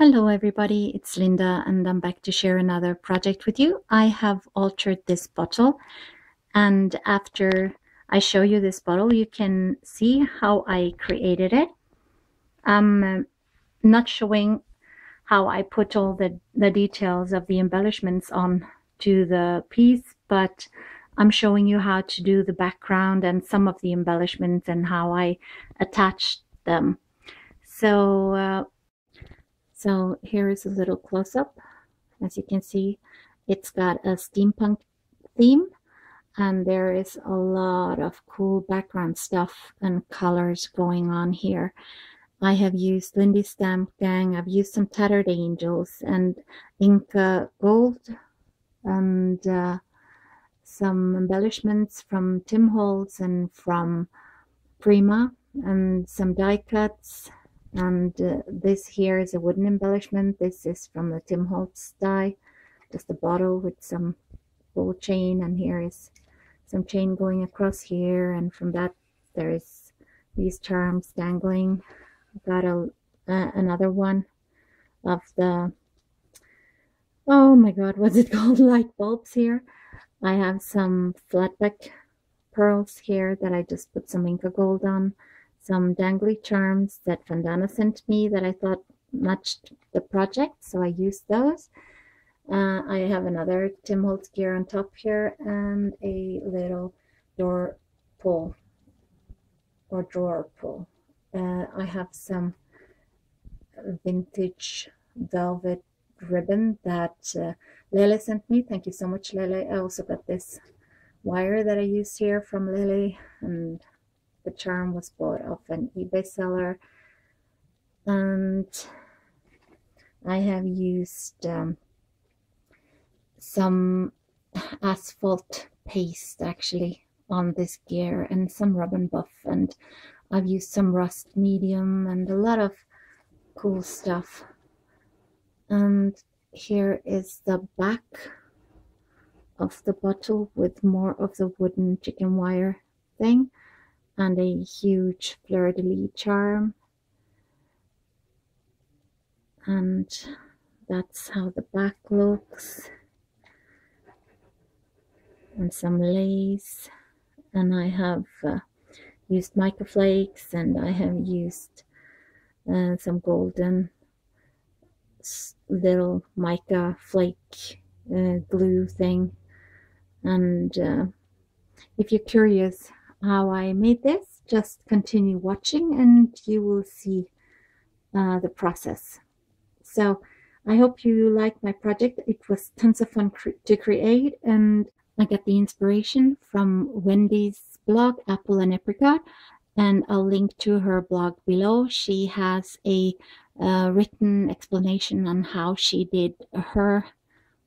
Hello everybody, it's Linda and I'm back to share another project with you. I have altered this bottle, and after I show you this bottle you can see how I created it. I'm not showing how I put all the details of the embellishments on to the piece, but I'm showing you how to do the background and some of the embellishments and how I attached them. So here is a little close-up. As you can see, it's got a steampunk theme, and there is a lot of cool background stuff and colors going on here. I have used Lindy Stamp Gang, I've used some Tattered Angels and Inka Gold, and some embellishments from Tim Holtz and from Prima, and some die cuts. And this here is a wooden embellishment. This is from the Tim Holtz die, just a bottle with some gold chain, and here is some chain going across here, and from that there is these charms dangling. I've got another one of the, oh my god, what's it called, light bulbs here. I have some flatback pearls here that I just put some Inka gold on. Some dangly charms that Vandana sent me that I thought matched the project, so I used those. I have another Tim Holtz gear on top here, and a little door pull or drawer pull. I have some vintage velvet ribbon that Lele sent me. Thank you so much, Lele. I also got this wire that I use here from Lele, and the charm was bought off an eBay seller. And I have used some asphalt paste actually on this gear, and some rubn'buff, and I've used some rust medium and a lot of cool stuff. And here is the back of the bottle with more of the wooden chicken wire thing, and a huge fleur-de-lis charm. And that's how the back looks. And some lace. And I have used mica flakes, and I have used some golden little mica flake glue thing. And if you're curious how I made this, just continue watching and you will see the process. So I hope you like my project. It was tons of fun to create, and I got the inspiration from Wendy's blog, Apple and Apricot, and I'll link to her blog below. She has a written explanation on how she did her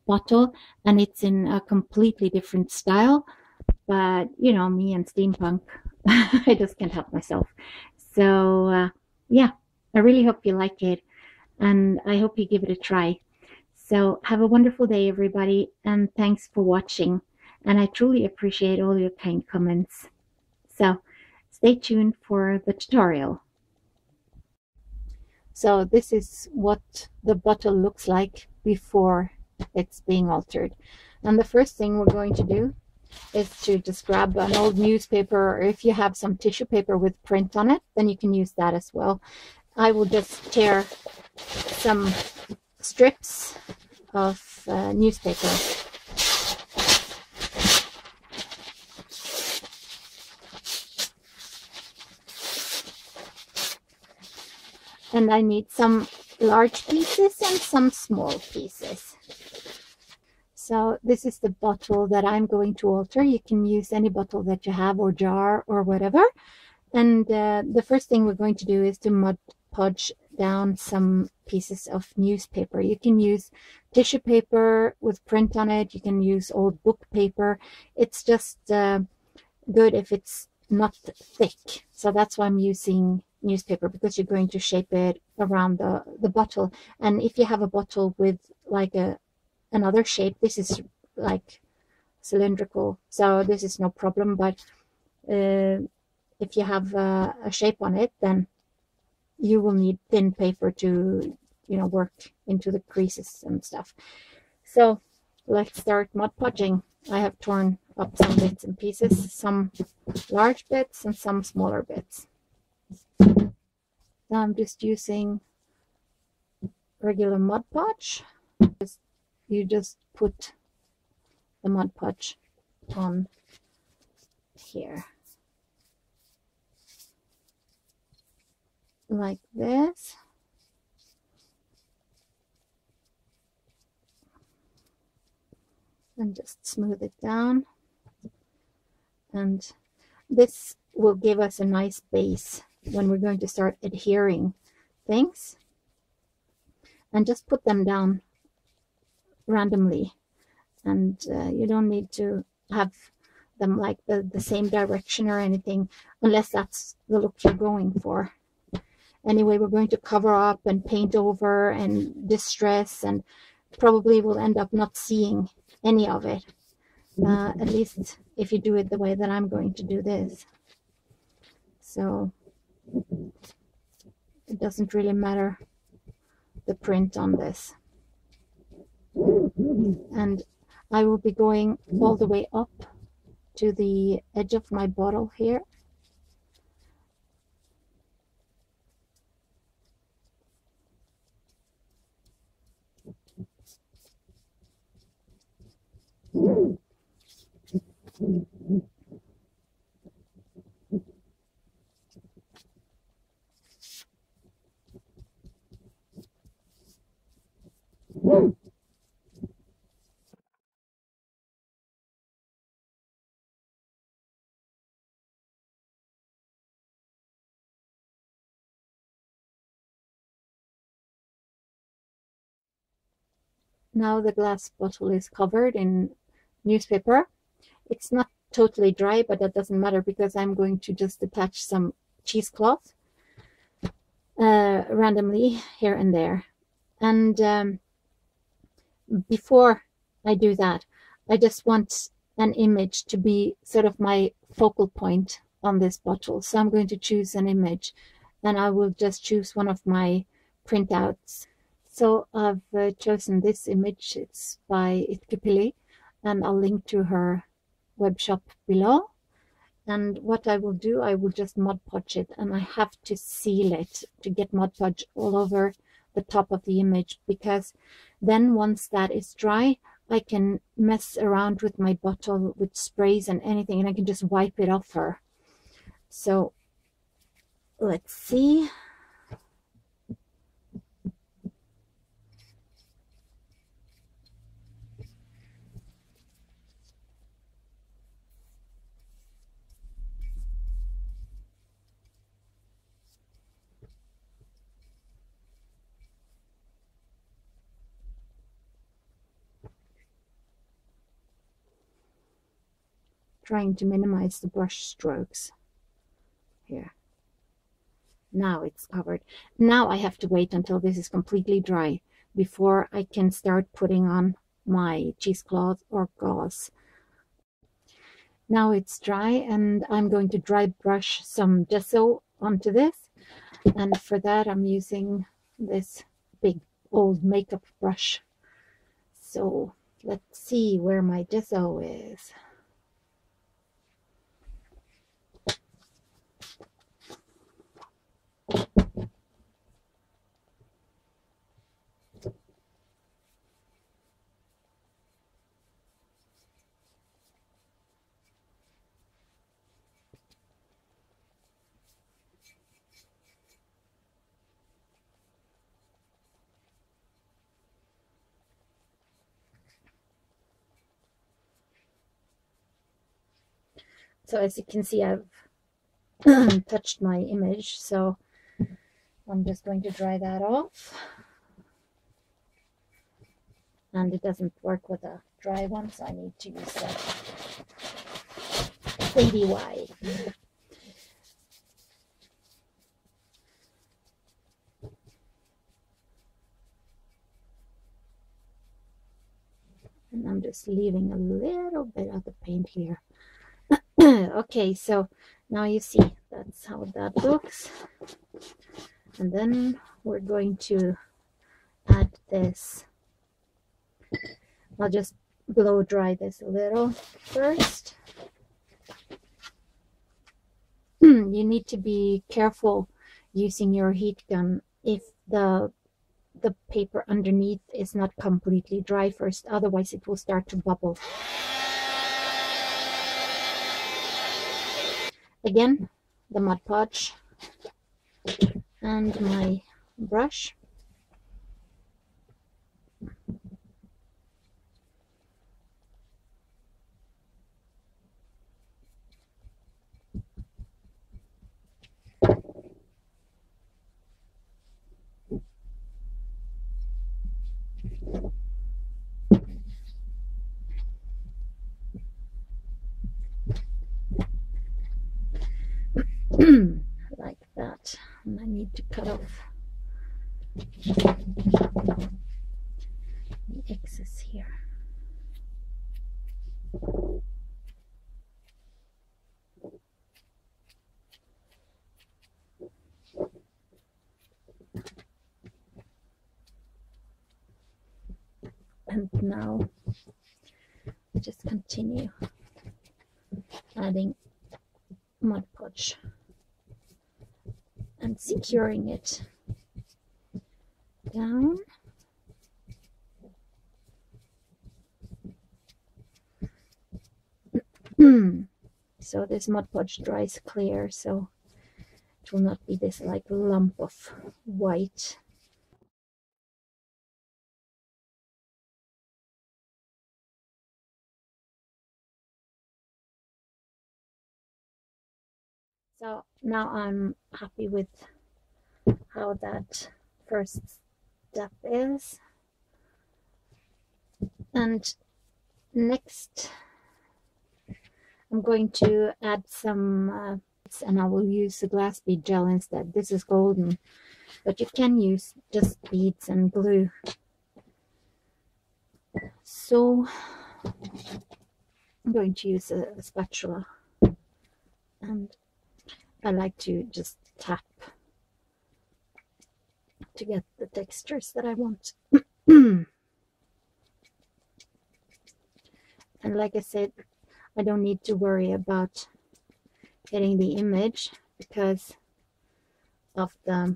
bottle, and it's in a completely different style. But, you know, me and steampunk, I just can't help myself. So, yeah, I really hope you like it, and I hope you give it a try. So, have a wonderful day, everybody, and thanks for watching. And I truly appreciate all your kind comments. So, stay tuned for the tutorial. So, this is what the bottle looks like before it's being altered. And the first thing we're going to do is to just grab an old newspaper, or if you have some tissue paper with print on it, then you can use that as well. I will just tear some strips of newspaper. And I need some large pieces and some small pieces. So this is the bottle that I'm going to alter. You can use any bottle that you have, or jar, or whatever. And the first thing we're going to do is to podge down some pieces of newspaper. You can use tissue paper with print on it. You can use old book paper. It's just good if it's not thick. So that's why I'm using newspaper, because you're going to shape it around the bottle. And if you have a bottle with like another shape, this is like cylindrical, so this is no problem. But if you have a shape on it, then you will need thin paper to you know, work into the creases and stuff. So let's start Mod Podging. I have torn up some bits and pieces, some large bits and some smaller bits. Now I'm just using regular Mod Podge. You just put the Mod Podge on here like this. And just smooth it down, and this will give us a nice base when we're going to start adhering things. And just put them down randomly, and you don't need to have them like the same direction or anything, unless that's the look you're going for. Anyway, we're going to cover up and paint over and distress, and probably will end up not seeing any of it, at least if you do it the way that I'm going to do this. So it doesn't really matter the print on this. And I will be going all the way up to the edge of my bottle here. Now the glass bottle is covered in newspaper. It's not totally dry, but that doesn't matter because I'm going to just attach some cheesecloth randomly here and there. And before I do that, I just want an image to be sort of my focal point on this bottle. So I'm going to choose an image, and I will just choose one of my printouts. So I've chosen this image. It's by Itkupilli, and I'll link to her web shop below. And what I will do, I will just Mod Podge it, and I have to seal it to get Mod Podge all over the top of the image, because then once that is dry, I can mess around with my bottle with sprays and anything, and I can just wipe it off her. So let's see. Trying to minimize the brush strokes here. Now it's covered. Now I have to wait until this is completely dry before I can start putting on my cheesecloth or gauze. Now it's dry, and I'm going to dry brush some gesso onto this, and for that I'm using this big old makeup brush. So let's see where my gesso is. So as you can see, I've touched my image, so I'm just going to dry that off. And it doesn't work with a dry one, so I need to use a fadey wide. And I'm just leaving a little bit of the paint here. Okay, so now you see that's how that looks. And then we're going to add this. I'll just blow dry this a little first. You need to be careful using your heat gun if the paper underneath is not completely dry first, otherwise it will start to bubble. Again, the Mod Podge and my brush. Like that. And I need to cut off the excess here. And now just continue adding Mod Podge and securing it down. So this Mod Podge dries clear, so it will not be this like lump of white. So now I'm happy with how that first step is. And next I'm going to add some and I will use the glassbeadgel instead. This is golden, but you can use just beads and glue. So I'm going to use a spatula, and I like to just tap to get the textures that I want. And like I said, I don't need to worry about getting the image because of the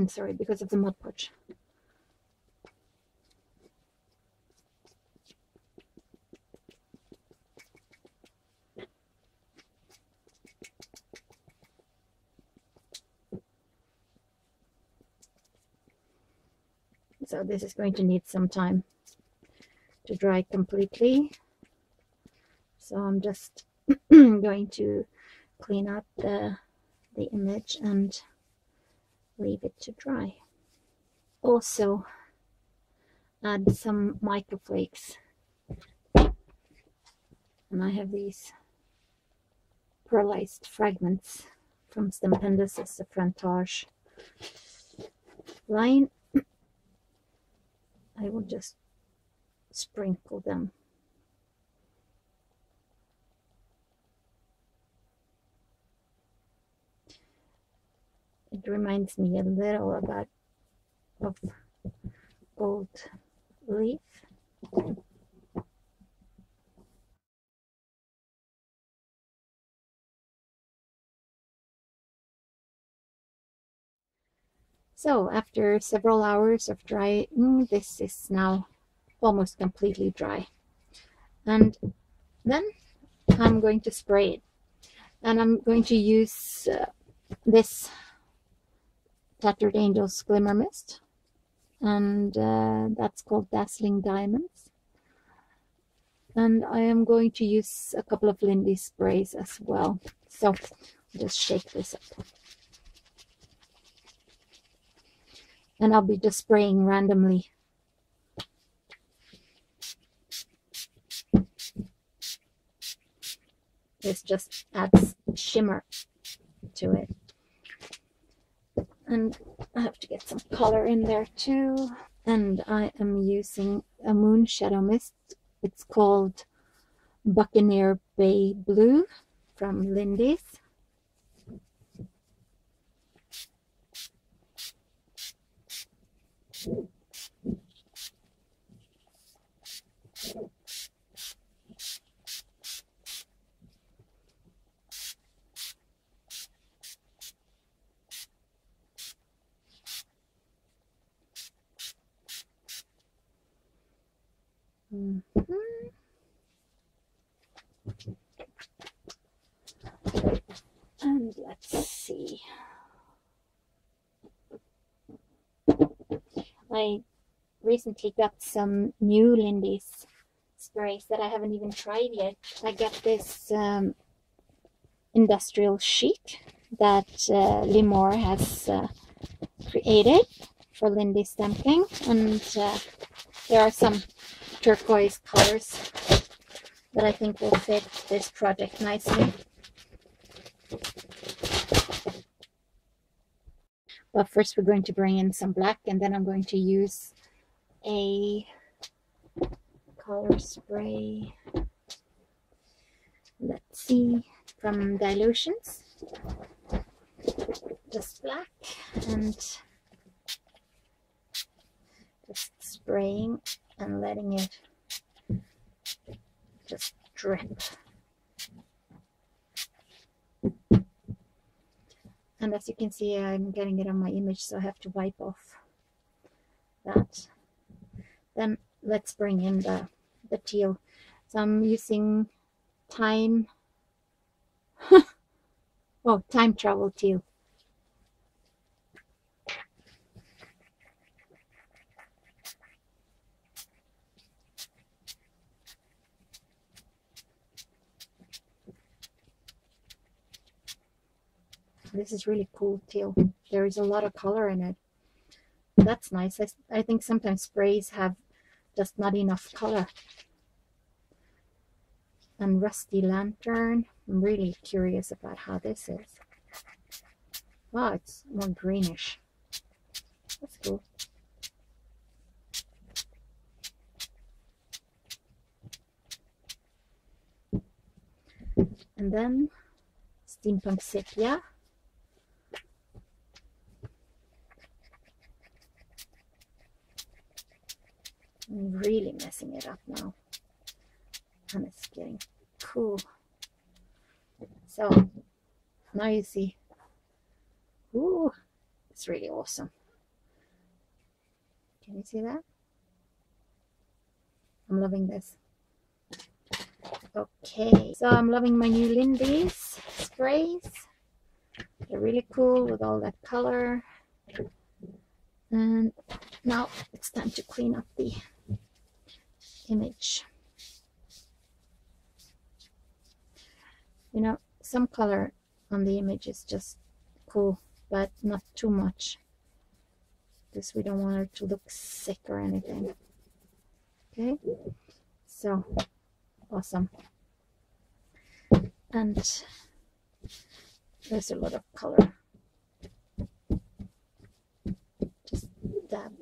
sorry, because of the Mod Podge. So this is going to need some time to dry completely. So I'm just going to clean up the image and leave it to dry. Also add some microflakes. And I have these pearlized fragments from Stupendous as the frontage line. I will just sprinkle them. It reminds me a little of gold leaf. So after several hours of drying, this is now almost completely dry. And then I'm going to spray it. And I'm going to use this Tattered Angels Glimmer Mist. And that's called Dazzling Diamonds. And I am going to use a couple of Lindy sprays as well. So just shake this up. And I'll be just spraying randomly. This just adds shimmer to it. And I have to get some color in there too. And I am using a moon shadow mist. It's called Buccaneer Bay Blue. from Lindy's. And let's see. I recently got some new Lindy's sprays that I haven't even tried yet. I got this industrial sheet that Limor has created for Lindy stamping, and there are some turquoise colors that I think will fit this project nicely. But first we're going to bring in some black, and then I'm going to use a color spray. Let's see, from Dilutions. Just black, and just spraying and letting it just drip. And as you can see, I'm getting it on my image, so I have to wipe off that. Then let's bring in the teal. So I'm using time travel teal. This is really cool teal. There is a lot of color in it. That's nice. I think sometimes sprays have just not enough color. And Rusty Lantern. I'm really curious about how this is. Oh, it's more greenish. That's cool. And then Steampunk Sepia. I'm really messing it up now, and it's getting cool. So now you see, ooh, it's really awesome. Can you see that? I'm loving this. Okay, so I'm loving my new Lindy's sprays. They're really cool with all that color. And now it's time to clean up the image. You know, some color on the image is just cool, but not too much, because we don't want it to look sick or anything. Okay, so awesome. And there's a lot of color. Just dab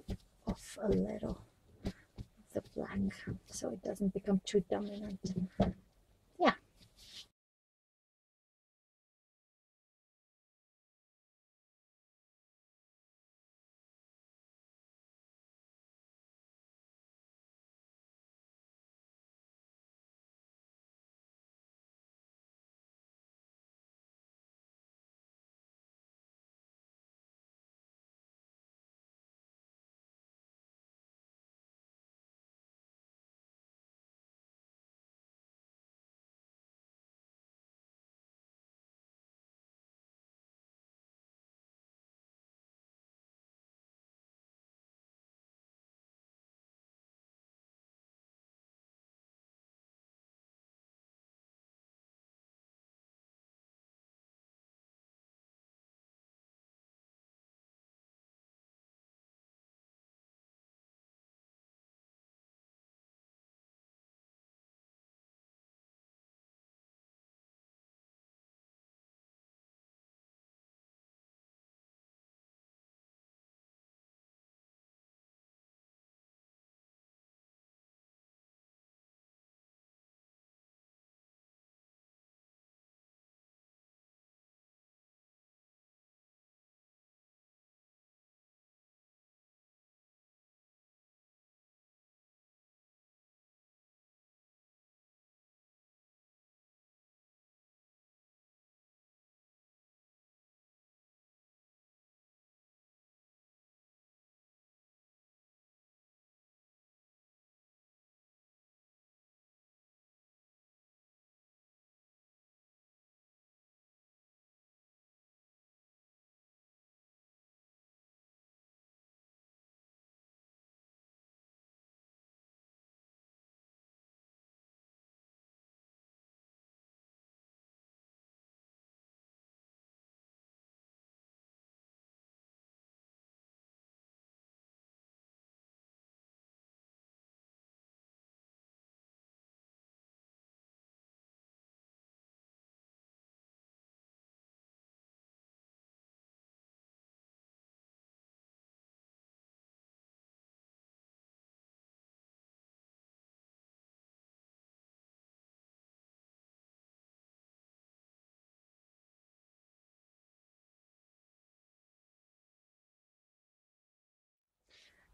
off a little of the black so it doesn't become too dominant. Yeah.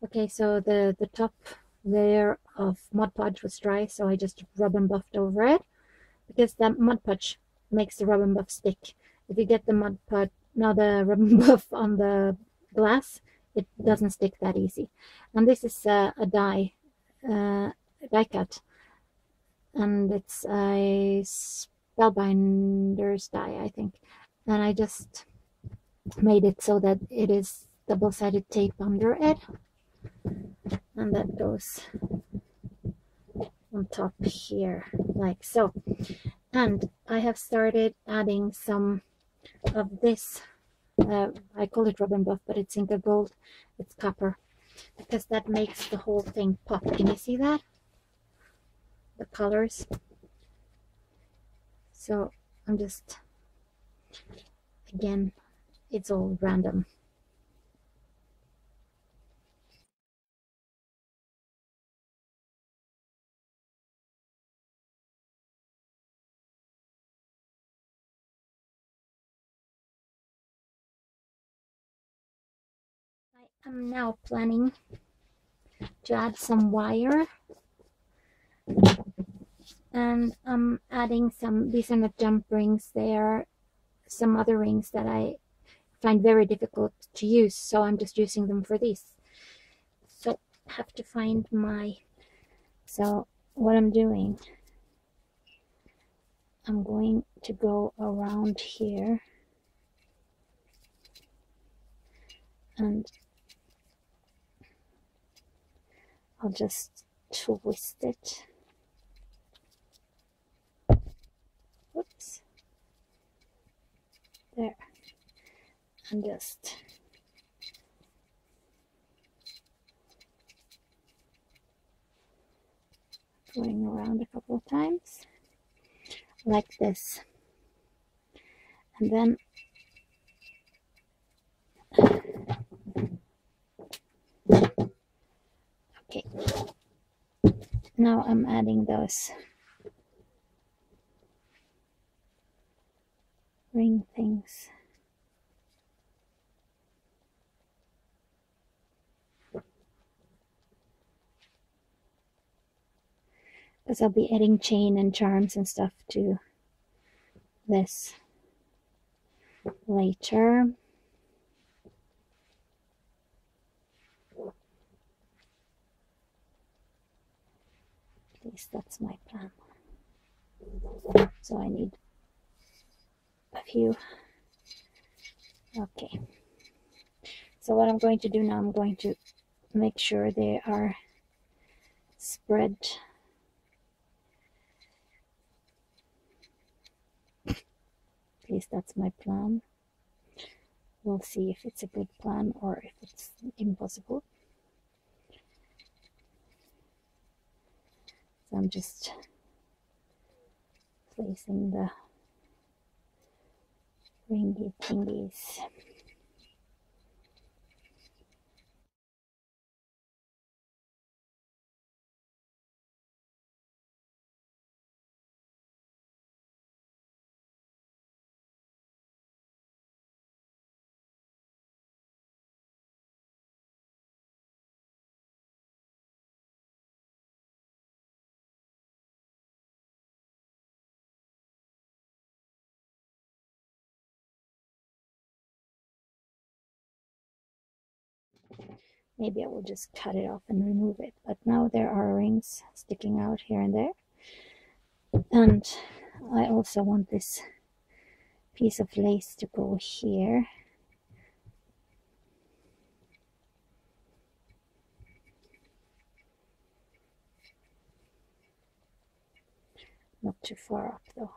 Okay, so the top layer of Mod Podge was dry, so I just rub and buffed over it, because that Mod Podge makes the rub and buff stick. If you get the the rub and buff on the glass, it doesn't stick that easy. And this is a die cut, and it's a spellbinder's die, I think. And I just made it so that it is double-sided tape under it, and that goes on top here like so. And I have started adding some of this, I call it rubn'buff, but it's Inka gold, it's copper, because that makes the whole thing pop. Can you see that? The colors. So I'm just, again, it's all random. I am now planning to add some wire, and I'm adding some, these are not jump rings, they are some other rings that I find very difficult to use, so I'm just using them for these. So I have to find my, so what I'm doing, I'm going to go around here and I'll just twist it. Whoops. There. And just going around a couple of times like this. And then okay, now I'm adding those ring things. Because I'll be adding chain and charms and stuff to this later. At least that's my plan. So I need a few. Okay. So what I'm going to do now, I'm going to make sure they are spread. At least that's my plan. We'll see if it's a good plan or if it's impossible. So I'm just placing the ringy thingies. Maybe I will just cut it off and remove it. But now there are rings sticking out here and there. And I also want this piece of lace to go here. Not too far up though.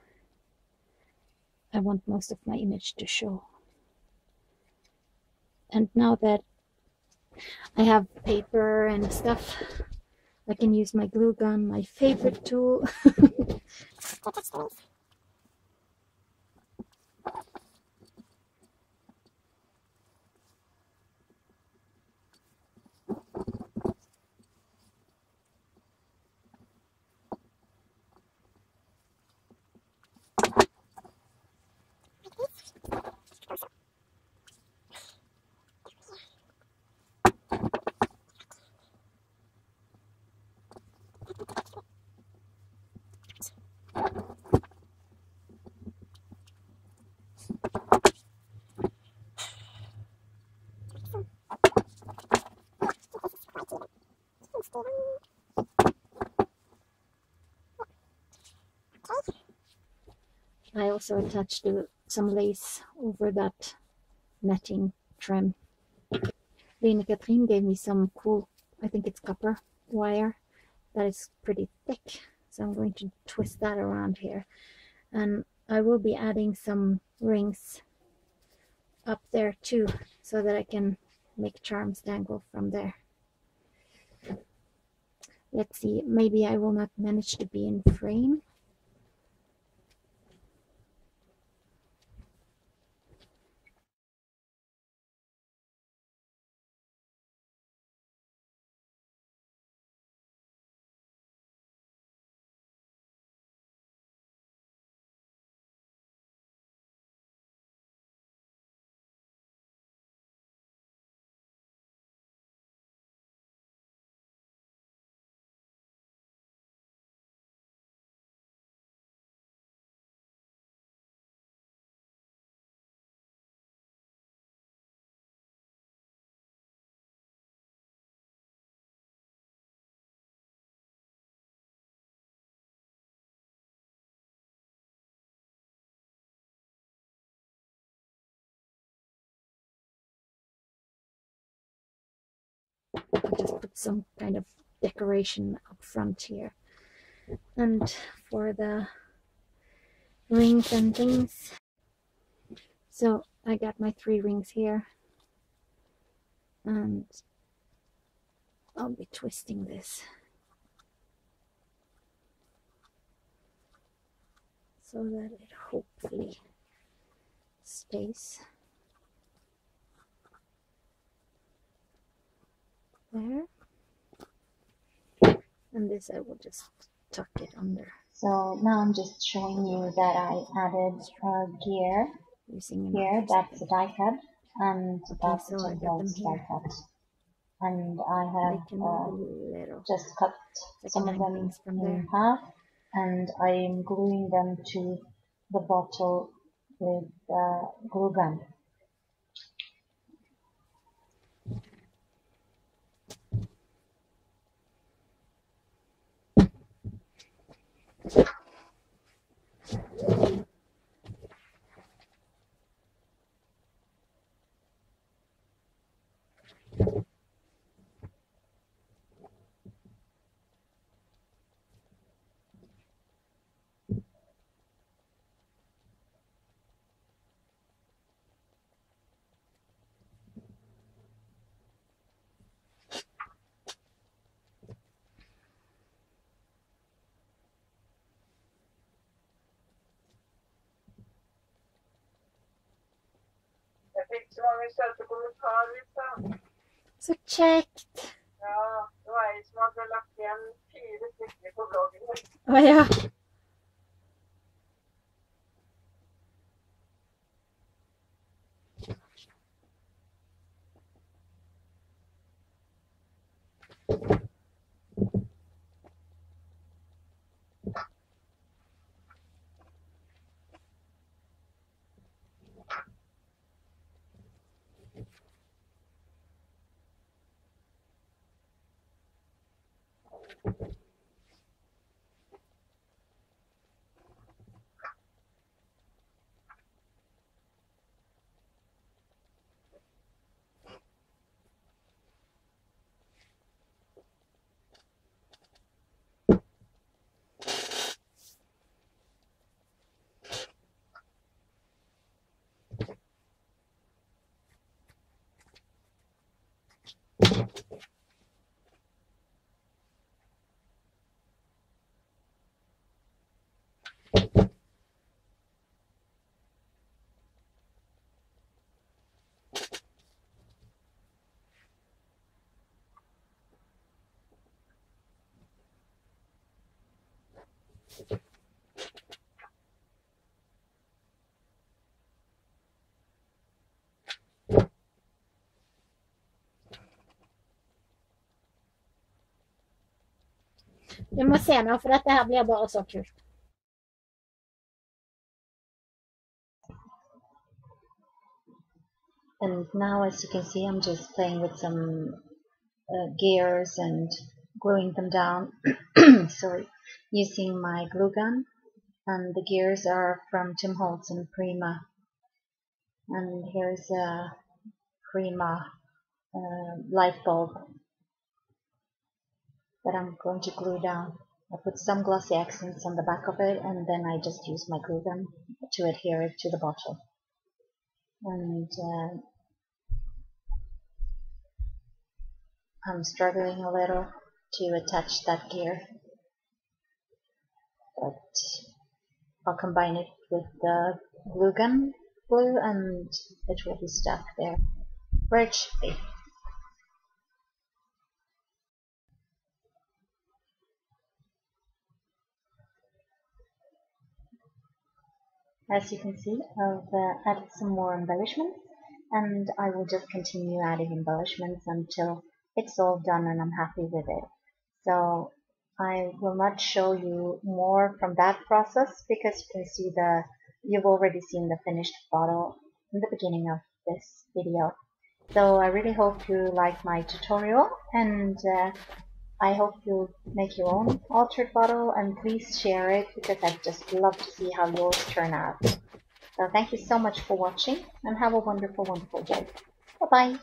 I want most of my image to show. And now that I have paper and stuff, I can use my glue gun, my favorite tool. I also attached some lace over that netting trim. Lena Katrine gave me some cool, I think it's copper wire that is pretty thick, so I'm going to twist that around here, and I will be adding some rings up there too, so that I can make charms dangle from there. Let's see, maybe I will not manage to be in frame. I'll just put some kind of decoration up front here. And for the rings and things, so I got my 3 rings here, and I'll be twisting this so that it hopefully stays there. And this I will just tuck it under. So now I'm just showing you that I added a gear Using here. That's a die cut, and okay, that's so a I got them die here. cut. And I have just cut some of them in half, and I'm gluing them to the bottle with glue gun. Så kjekt! Ja, det var jeg som hadde lagt igjen 4 stykker på bloggen. Å ja. Du må se nå, for dette her blir bare så kult. And now, as you can see, I'm just playing with some gears and gluing them down. Sorry, using my glue gun. And the gears are from Tim Holtz and Prima. And here's a Prima light bulb that I'm going to glue down. I put some glossy accents on the back of it, and then I just use my glue gun to adhere it to the bottle. And I'm struggling a little to attach that gear, but I'll combine it with the glue gun glue and it will be stuck there where it should be. As you can see, I've added some more embellishments, and I will just continue adding embellishments until it's all done and I'm happy with it. So I will not show you more from that process because you've already seen the finished bottle in the beginning of this video. So I really hope you like my tutorial, and I hope you'll make your own altered bottle, and please share it because I'd just love to see how yours turn out. So thank you so much for watching, and have a wonderful, wonderful day. Bye-bye.